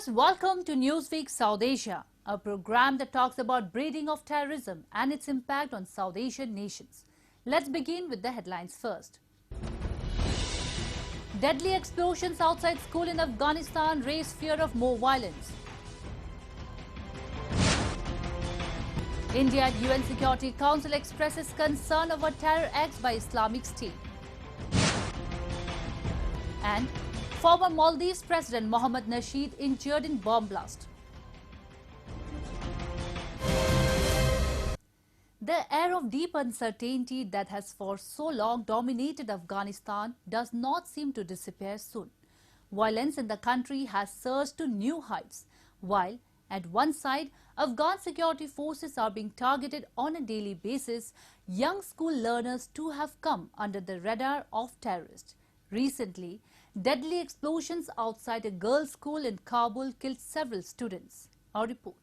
Viewers, welcome to Newsweek South Asia, a program that talks about breeding of terrorism and its impact on South Asian nations. Let's begin with the headlines first. Deadly explosions outside school in Afghanistan raise fear of more violence. India at UN Security Council expresses concern over terror acts by Islamic State. And former Maldives President Mohammad Nasheed injured in bomb blast. The air of deep uncertainty that has for so long dominated Afghanistan does not seem to disappear soon. Violence in the country has surged to new heights, while at one side, Afghan security forces are being targeted on a daily basis. Young school learners too have come under the radar of terrorists. Recently, deadly explosions outside a girls' school in Kabul killed several students. A report.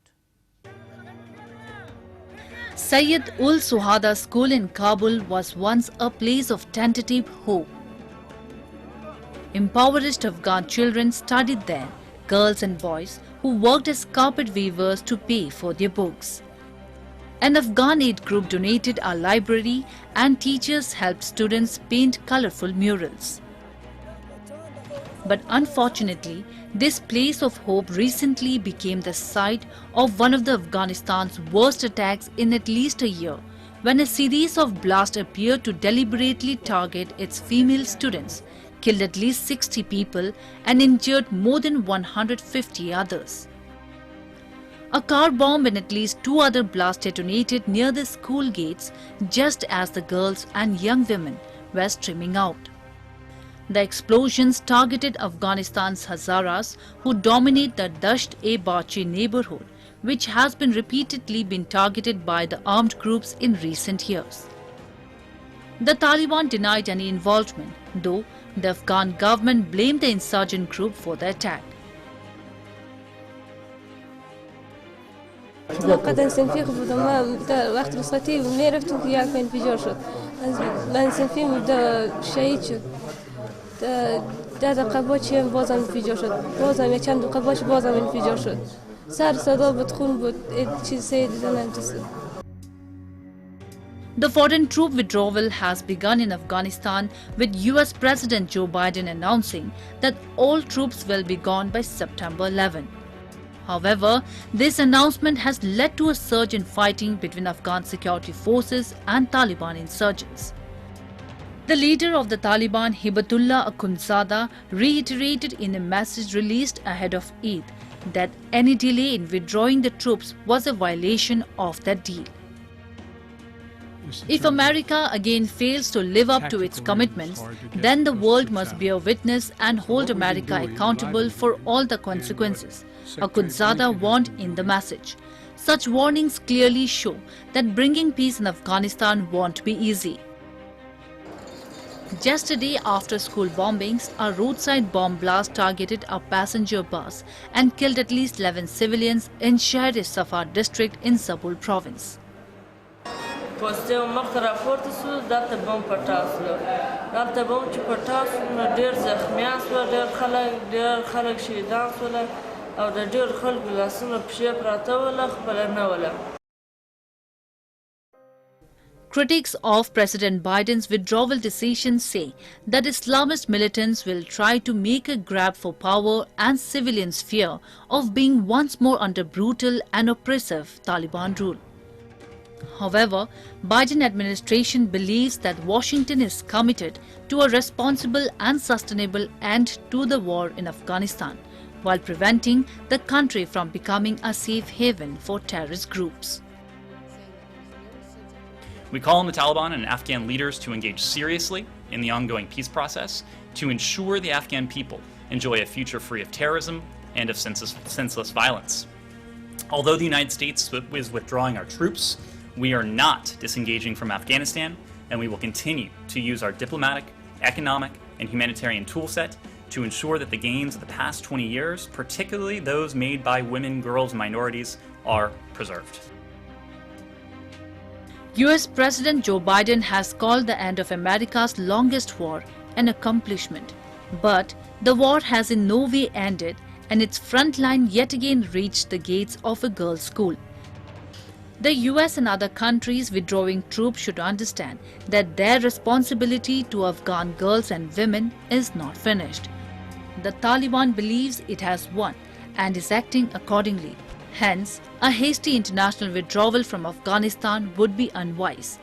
Sayyid ul Suhada School in Kabul was once a place of tentative hope. Impoverished Afghan children studied there, girls and boys who worked as carpet weavers to pay for their books. An Afghan aid group donated a library and teachers helped students paint colorful murals. But unfortunately, this place of hope recently became the site of one of the Afghanistan's worst attacks in at least a year, when a series of blasts appeared to deliberately target its female students, killed at least 60 people and injured more than 150 others. A car bomb and at least 2 other blasts detonated near the school gates just as the girls and young women were streaming out. The explosions targeted Afghanistan's Hazaras, who dominate the Dasht-e-Barchi neighborhood, which has been repeatedly been targeted by the armed groups in recent years. The Taliban denied any involvement, though the Afghan government blamed the insurgent group for the attack. The foreign troop withdrawal has begun in Afghanistan, with US President Joe Biden announcing that all troops will be gone by September 11. However, this announcement has led to a surge in fighting between Afghan security forces and Taliban insurgents. The leader of the Taliban, Hibatullah Akhundzada, reiterated in a message released ahead of Eid that any delay in withdrawing the troops was a violation of that deal. If America again fails to live up to its commitments, then the world must bear witness and hold America accountable for all the consequences, Akhundzada warned in the message. Such warnings clearly show that bringing peace in Afghanistan won't be easy. Just a day after school bombings, a roadside bomb blast targeted a passenger bus and killed at least 11 civilians in Safar district in Zabul province. Critics of President Biden's withdrawal decision say that Islamist militants will try to make a grab for power and civilians fear of being once more under brutal and oppressive Taliban rule. However, Biden administration believes that Washington is committed to a responsible and sustainable end to the war in Afghanistan, while preventing the country from becoming a safe haven for terrorist groups. We call on the Taliban and Afghan leaders to engage seriously in the ongoing peace process to ensure the Afghan people enjoy a future free of terrorism and of senseless violence. Although the United States is withdrawing our troops, we are not disengaging from Afghanistan, and we will continue to use our diplomatic, economic, and humanitarian toolset to ensure that the gains of the past 20 years, particularly those made by women, girls, and minorities, are preserved. US President Joe Biden has called the end of America's longest war an accomplishment. But the war has in no way ended, and its front line yet again reached the gates of a girls' school. The US and other countries withdrawing troops should understand that their responsibility to Afghan girls and women is not finished. The Taliban believes it has won and is acting accordingly. Hence, a hasty international withdrawal from Afghanistan would be unwise.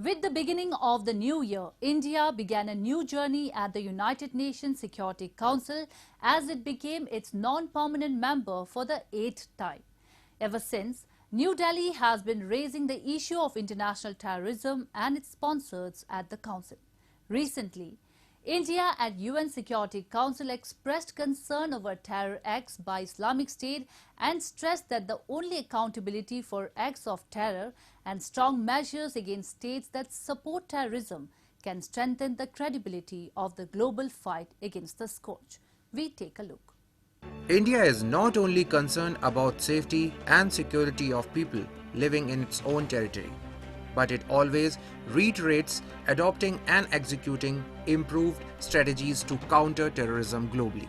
With the beginning of the new year, India began a new journey at the United Nations Security Council as it became its non-permanent member for the 8th time. Ever since, New Delhi has been raising the issue of international terrorism and its sponsors at the Council. Recently, India at UN Security Council expressed concern over terror acts by Islamic State and stressed that the only accountability for acts of terror and strong measures against states that support terrorism can strengthen the credibility of the global fight against the scourge. We take a look. India is not only concerned about safety and security of people living in its own territory, but it always reiterates adopting and executing improved strategies to counter terrorism globally.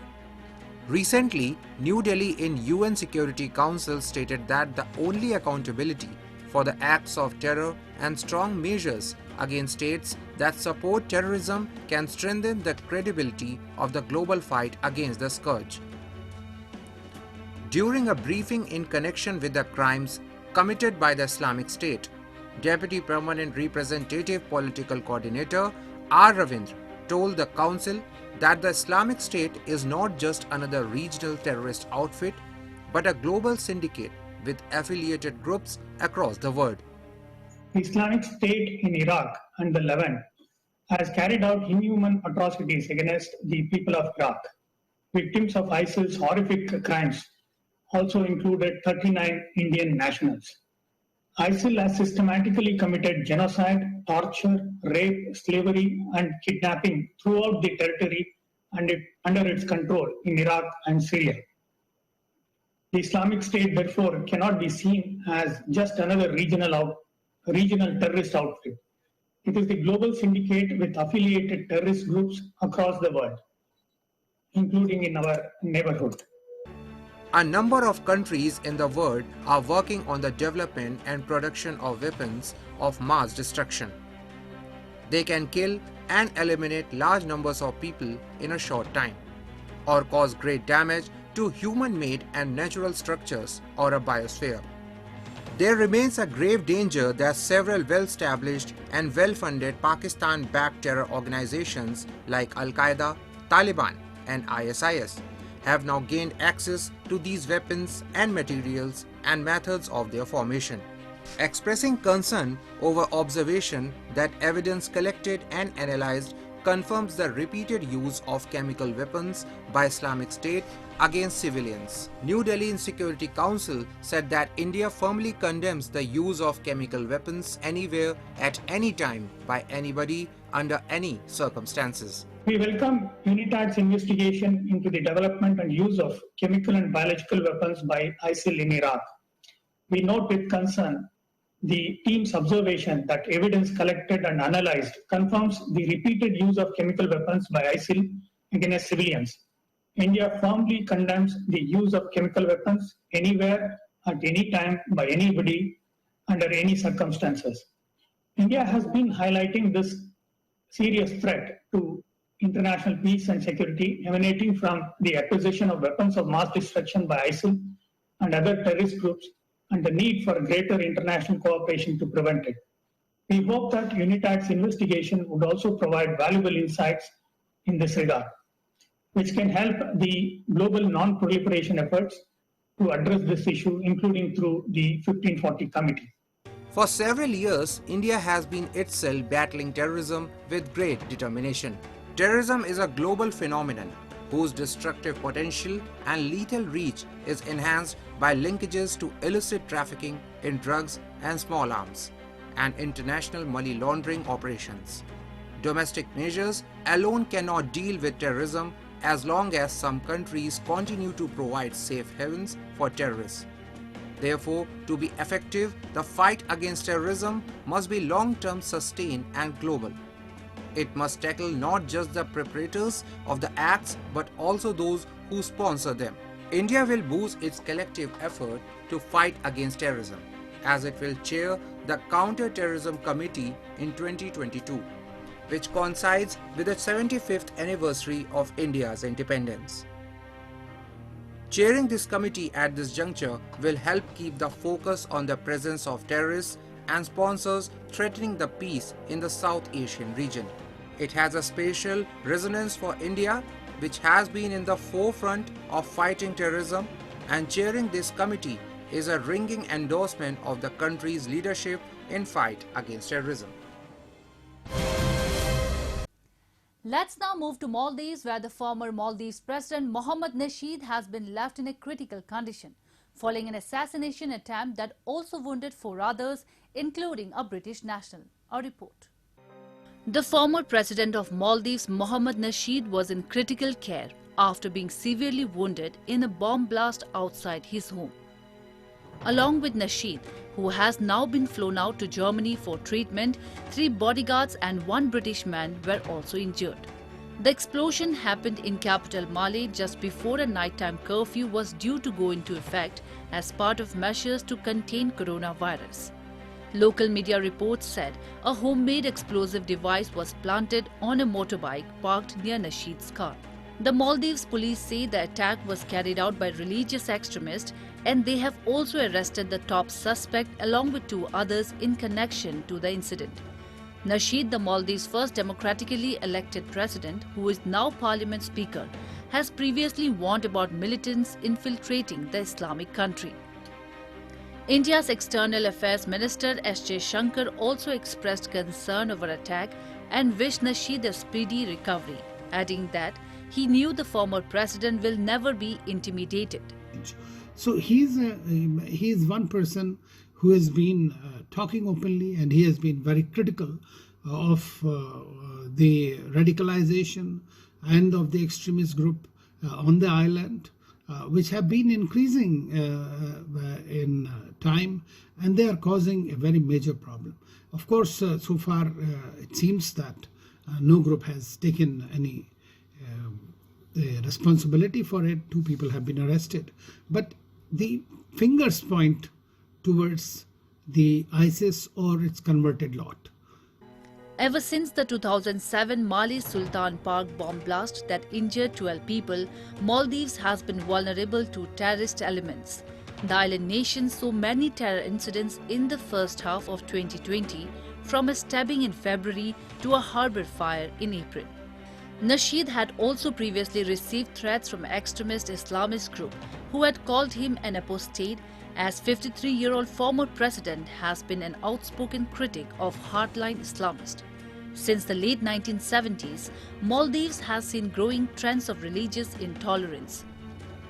Recently, New Delhi in UN Security Council stated that the only accountability for the acts of terror and strong measures against states that support terrorism can strengthen the credibility of the global fight against the scourge. During a briefing in connection with the crimes committed by the Islamic State, Deputy Permanent Representative Political Coordinator R. Ravindra told the Council that the Islamic State is not just another regional terrorist outfit, but a global syndicate with affiliated groups across the world. The Islamic State in Iraq and the Levant has carried out inhuman atrocities against the people of Iraq. Victims of ISIL's horrific crimes also included 39 Indian nationals. ISIL has systematically committed genocide, torture, rape, slavery, and kidnapping throughout the territory and under its control in Iraq and Syria. The Islamic State, therefore, cannot be seen as just another regional terrorist outfit. It is the global syndicate with affiliated terrorist groups across the world, including in our neighborhood. A number of countries in the world are working on the development and production of weapons of mass destruction. They can kill and eliminate large numbers of people in a short time, or cause great damage to human-made and natural structures or a biosphere. There remains a grave danger that several well-established and well-funded Pakistan-backed terror organizations like Al-Qaeda, Taliban, and ISIS have now gained access to these weapons and materials and methods of their formation. Expressing concern over observation that evidence collected and analyzed confirms the repeated use of chemical weapons by Islamic State against civilians. New Delhi Security Council said that India firmly condemns the use of chemical weapons anywhere at any time by anybody under any circumstances. We welcome UNITAD's investigation into the development and use of chemical and biological weapons by ISIL in Iraq. We note with concern the team's observation that evidence collected and analyzed confirms the repeated use of chemical weapons by ISIL against civilians. India firmly condemns the use of chemical weapons anywhere, at any time, by anybody, under any circumstances. India has been highlighting this serious threat to international peace and security emanating from the acquisition of weapons of mass destruction by ISIL and other terrorist groups, and the need for greater international cooperation to prevent it. We hope that UNITAD's investigation would also provide valuable insights in this regard, which can help the global non-proliferation efforts to address this issue, including through the 1540 Committee. For several years, India has been itself battling terrorism with great determination. Terrorism is a global phenomenon whose destructive potential and lethal reach is enhanced by linkages to illicit trafficking in drugs and small arms, and international money laundering operations. Domestic measures alone cannot deal with terrorism as long as some countries continue to provide safe havens for terrorists. Therefore, to be effective, the fight against terrorism must be long-term, sustained, and global. It must tackle not just the perpetrators of the acts but also those who sponsor them. India will boost its collective effort to fight against terrorism, as it will chair the Counter-Terrorism Committee in 2022, which coincides with the 75th anniversary of India's independence. Chairing this committee at this juncture will help keep the focus on the presence of terrorists and sponsors threatening the peace in the South Asian region. It has a special resonance for India, which has been in the forefront of fighting terrorism, and chairing this committee is a ringing endorsement of the country's leadership in fight against terrorism. Let's now move to Maldives, where the former Maldives President Mohammad Nasheed has been left in a critical condition following an assassination attempt that also wounded 4 others, including a British national. A report. The former president of Maldives, Mohammad Nasheed, was in critical care after being severely wounded in a bomb blast outside his home. Along with Nasheed, who has now been flown out to Germany for treatment, 3 bodyguards and 1 British man were also injured. The explosion happened in capital Malé just before a nighttime curfew was due to go into effect as part of measures to contain coronavirus. Local media reports said a homemade explosive device was planted on a motorbike parked near Nasheed's car. The Maldives police say the attack was carried out by religious extremists, and they have also arrested the top suspect along with 2 others in connection to the incident. Nasheed, the Maldives' first democratically elected president, who is now parliament speaker, has previously warned about militants infiltrating the Islamic country. India's External Affairs Minister S.J. Shankar also expressed concern over attack and wished Nasheed a speedy recovery, adding that he knew the former president will never be intimidated. So he is one person who has been talking openly, and he has been very critical of the radicalization and of the extremist group on the island, which have been increasing in time, and they are causing a very major problem. Of course, so far it seems that no group has taken any responsibility for it. 2 people have been arrested, but the fingers point towards the ISIS or its converted lot. Ever since the 2007 Mali Sultan Park bomb blast that injured 12 people, Maldives has been vulnerable to terrorist elements. The island nation saw many terror incidents in the first half of 2020, from a stabbing in February to a harbour fire in April. Nasheed had also previously received threats from extremist Islamist group who had called him an apostate, as 53-year-old former president has been an outspoken critic of hardline Islamists. Since the late 1970s, Maldives has seen growing trends of religious intolerance.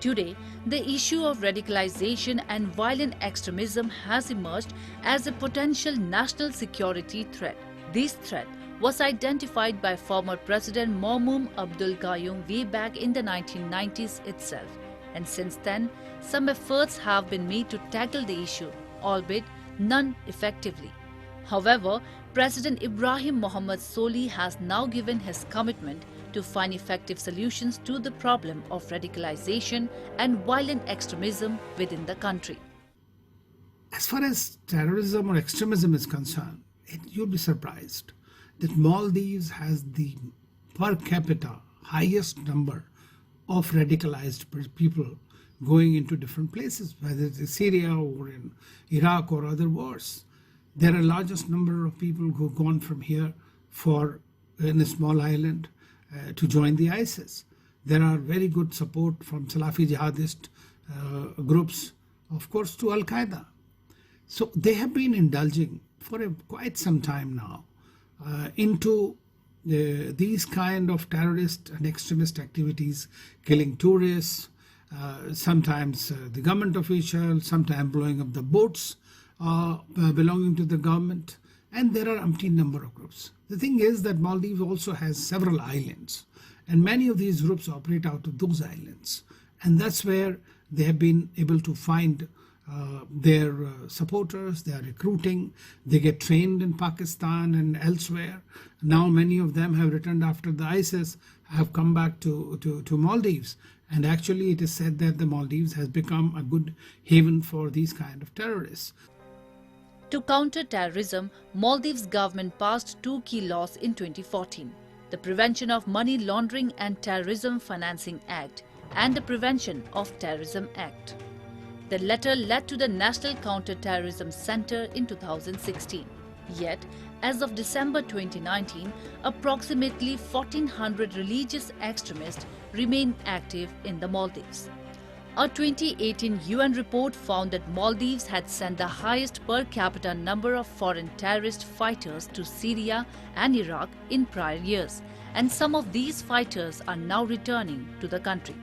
Today, the issue of radicalization and violent extremism has emerged as a potential national security threat. This threat was identified by former President Maumoon Abdul Gayoom way back in the 1990s itself, and since then, some efforts have been made to tackle the issue, albeit none effectively. However, President Ibrahim Mohammed Soli has now given his commitment to find effective solutions to the problem of radicalization and violent extremism within the country. As far as terrorism or extremism is concerned, you'll be surprised that Maldives has the per capita highest number of radicalized people going into different places, whether it's in Syria or in Iraq or other wars. There are largest number of people who have gone from here in a small island to join the ISIS. There are very good support from Salafi jihadist groups, of course, to Al-Qaeda. So they have been indulging for quite some time now into these kind of terrorist and extremist activities, killing tourists, sometimes the government officials, sometimes blowing up the boats belonging to the government, and there are umpteen number of groups. The thing is that Maldives also has several islands, and many of these groups operate out of those islands, and that's where they have been able to find their supporters, they are recruiting, they get trained in Pakistan and elsewhere. Now many of them have returned after the ISIS, have come back to Maldives. And actually it is said that the Maldives has become a good haven for these kind of terrorists. To counter terrorism, Maldives government passed two key laws in 2014: the Prevention of Money Laundering and Terrorism Financing Act and the Prevention of Terrorism Act. The latter led to the National Counter-Terrorism Center in 2016. Yet, as of December 2019, approximately 1,400 religious extremists remain active in the Maldives. A 2018 UN report found that Maldives had sent the highest per capita number of foreign terrorist fighters to Syria and Iraq in prior years, and some of these fighters are now returning to the country.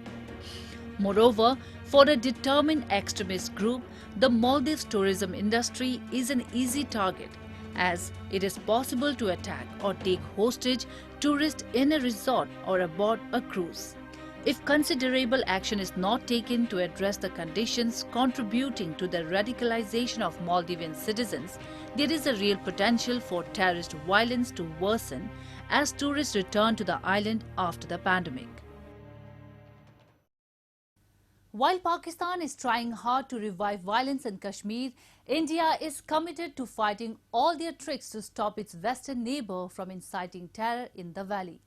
Moreover, for a determined extremist group, the Maldives tourism industry is an easy target, as it is possible to attack or take hostage tourists in a resort or aboard a cruise. If considerable action is not taken to address the conditions contributing to the radicalization of Maldivian citizens, there is a real potential for terrorist violence to worsen as tourists return to the island after the pandemic. While Pakistan is trying hard to revive violence in Kashmir, India is committed to fighting all their tricks to stop its western neighbour from inciting terror in the valley.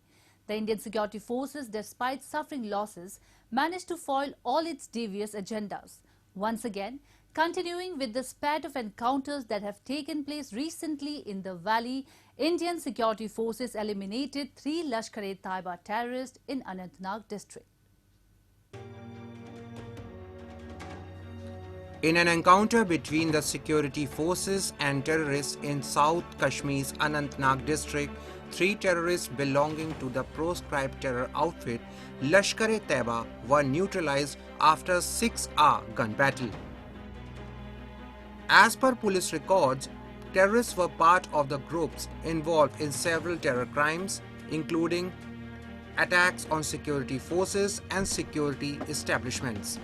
The Indian security forces, despite suffering losses, managed to foil all its devious agendas. Once again, continuing with the spat of encounters that have taken place recently in the valley, Indian security forces eliminated 3 Lashkar-e-Taiba terrorists in Anantnag district. In an encounter between the security forces and terrorists in South Kashmir's Anantnag district, 3 terrorists belonging to the proscribed terror outfit Lashkar-e-Taiba were neutralized after a 6-hour gun battle. As per police records, terrorists were part of the groups involved in several terror crimes, including attacks on security forces and security establishments.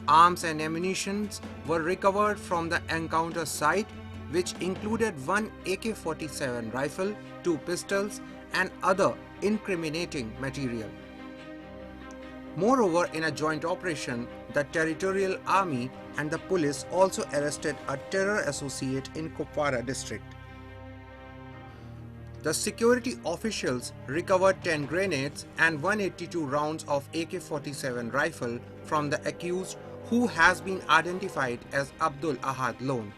Arms and ammunition were recovered from the encounter site, which included 1 AK-47 rifle, 2 pistols, and other incriminating material. Moreover, in a joint operation, the Territorial Army and the police also arrested a terror associate in Kupwara district. The security officials recovered 10 grenades and 182 rounds of AK-47 rifle from the accused, who has been identified as Abdul Ahad Lone.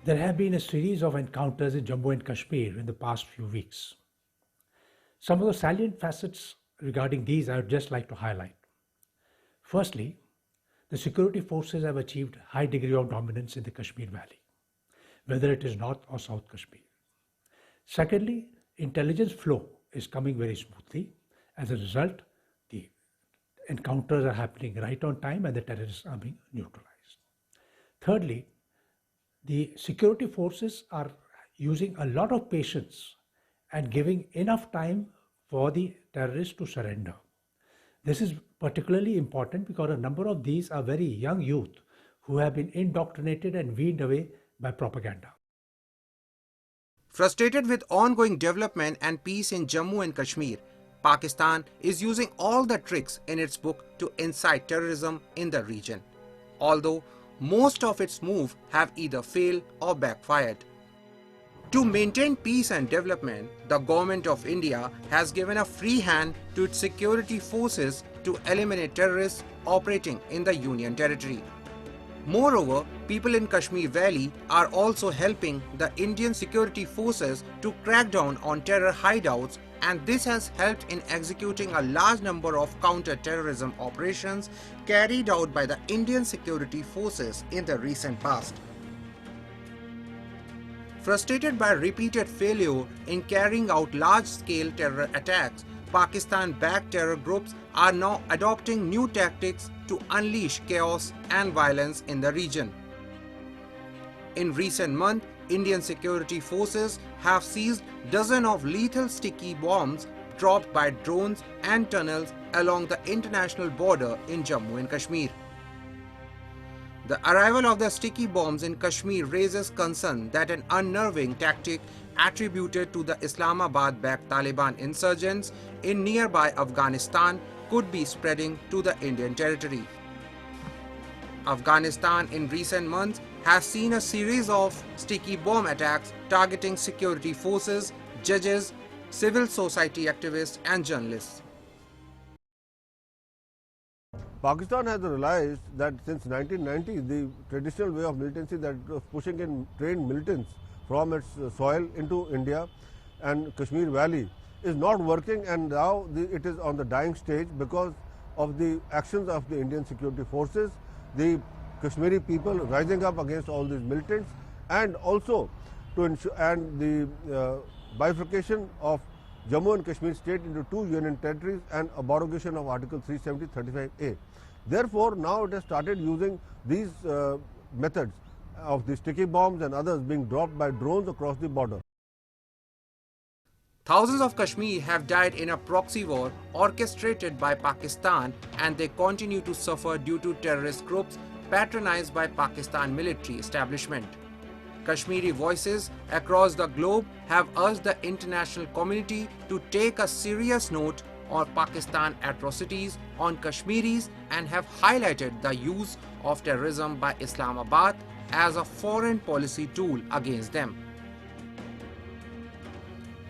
There have been a series of encounters in Jammu and Kashmir in the past few weeks. Some of the salient facets regarding these I would just like to highlight. Firstly, the security forces have achieved high degree of dominance in the Kashmir Valley, whether it is North or South Kashmir. Secondly, intelligence flow is coming very smoothly. As a result, the encounters are happening right on time and the terrorists are being neutralized. Thirdly, the security forces are using a lot of patience and giving enough time for the terrorists to surrender. This is particularly important because a number of these are very young youth who have been indoctrinated and weaned away by propaganda. Frustrated with ongoing development and peace in Jammu and Kashmir, Pakistan is using all the tricks in its book to incite terrorism in the region, although most of its moves have either failed or backfired. To maintain peace and development, the Government of India has given a free hand to its security forces to eliminate terrorists operating in the Union Territory. Moreover, people in Kashmir Valley are also helping the Indian security forces to crack down on terror hideouts, and this has helped in executing a large number of counter-terrorism operations carried out by the Indian security forces in the recent past. Frustrated by repeated failure in carrying out large-scale terror attacks, Pakistan-backed terror groups are now adopting new tactics to unleash chaos and violence in the region. In recent months, Indian security forces have seized dozens of lethal sticky bombs dropped by drones and tunnels along the international border in Jammu and Kashmir. The arrival of the sticky bombs in Kashmir raises concern that an unnerving tactic attributed to the Islamabad-backed Taliban insurgents in nearby Afghanistan could be spreading to the Indian territory. Afghanistan in recent months has seen a series of sticky bomb attacks targeting security forces, judges, civil society activists and journalists. Pakistan has realized that since 1990, the traditional way of militancy that was pushing in trained militants from its soil into India and Kashmir Valley is not working, and now it is on the dying stage because of the actions of the Indian security forces, the Kashmiri people rising up against all these militants, and also to ensure the bifurcation of Jammu and Kashmir state into two union territories and abrogation of Article 370-35A. Therefore, now it has started using these methods of the sticky bombs and others being dropped by drones across the border. Thousands of Kashmir have died in a proxy war orchestrated by Pakistan, and they continue to suffer due to terrorist groups patronized by Pakistan military establishment. Kashmiri voices across the globe have urged the international community to take a serious note on Pakistan atrocities on Kashmiris and have highlighted the use of terrorism by Islamabad as a foreign policy tool against them.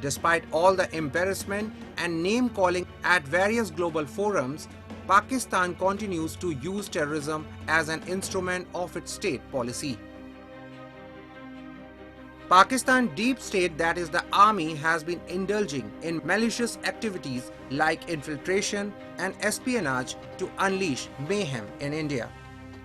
Despite all the embarrassment and name-calling at various global forums, Pakistan continues to use terrorism as an instrument of its state policy. Pakistan deep state, that is the army, has been indulging in malicious activities like infiltration and espionage to unleash mayhem in India.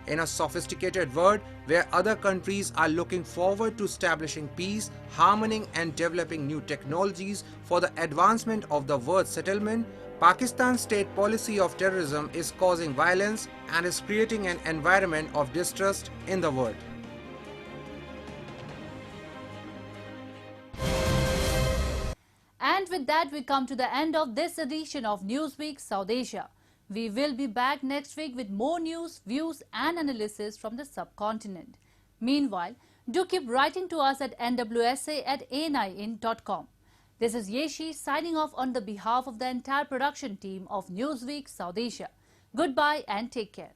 In a sophisticated world where other countries are looking forward to establishing peace, harmony and developing new technologies for the advancement of the world settlement, Pakistan's state policy of terrorism is causing violence and is creating an environment of distrust in the world. And with that, we come to the end of this edition of Newsweek South Asia. We will be back next week with more news, views and analysis from the subcontinent. Meanwhile, do keep writing to us at nwsa@anin.com. This is Yeshi signing off on the behalf of the entire production team of Newsweek South Asia. Goodbye and take care.